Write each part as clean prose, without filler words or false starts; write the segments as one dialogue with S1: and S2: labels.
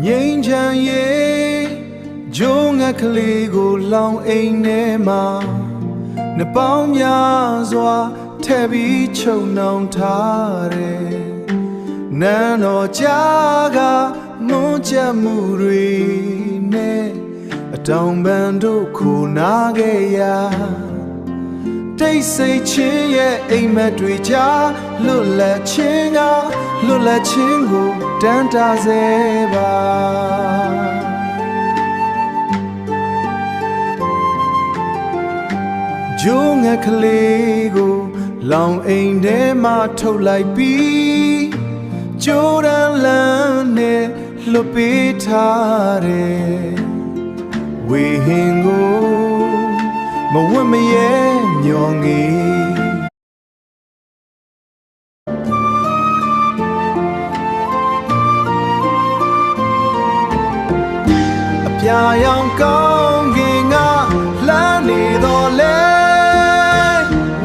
S1: ငိမ့်ချမ်းရဲ့ဂျိုးငါကလေးကိုလောင်အိမ်ထဲမှာနှစ်ပေါင်းများစွာထည့်ပြီးချုံနှောင်ထားတယ်နန်းတော်ကြားကမွန်းချက်မှုတွေနဲ့အတောင်ပန်တို့ခိုနာခဲ့ရာတိတ်ဆိတ်ချင်းရဲ့အိမ်မက်တွေကြားလွတ်လပ်ခြင်းကလွတ်လပ်ခြင်းကိုတန်တာစေပါဂျိုးငါကလေးကိုလောင်အိမ်ထဲမှာထုတ်လိုက်ပြီးကြိုးတန်းလန်းနဲ့လွတ်ပေးထားတယ်ဝေဟင်ကိုမဝတ်မရဲညောငေအပြာရောင်ကောင်းကင်ကလှမ်းနေတော့လဲ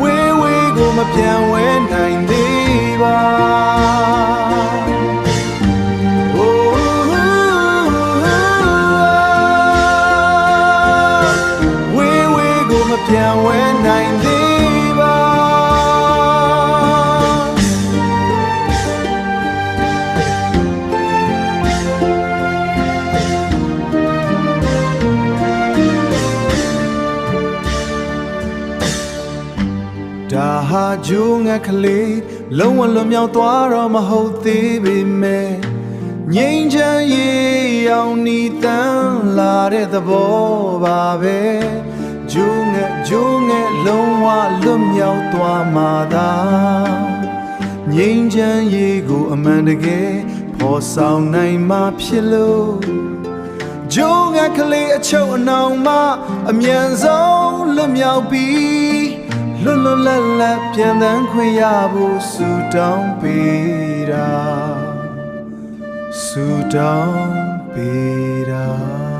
S1: ဝေးဝေးကိုမပြန်ဝဲနိုင်သေးပါပြန်ဝဲနိုင်သေးပါဒါဟာဂျိုးငါကလေးလုံးဝလွန်မြောက်သွားတော့မဟုတ်သေးပေမဲ့ငိမ့်ချမ်းရေးအောင်နီတန်းလာတဲ့သဘောပါပဲဂျိုးငဲ့လုံးဝလွတ်မြောက်သွားမှာသာငြိမ်းချမ်းရေးကိုအမှန်တကယ်ဖော်ဆောင်နိုင်မှာဖြစ်လို့ဂျိုးငဲ့ကလေးအချုပ်အနှောင်မှအမြန်ဆုံးလွတ်မြောက်ပြီးလွတ်လွတ်လပ်လပ်ပြန်သန်းခွင့်ရဖို့ဆုတောင်းပေးတာဆုတောင်းပေးတာ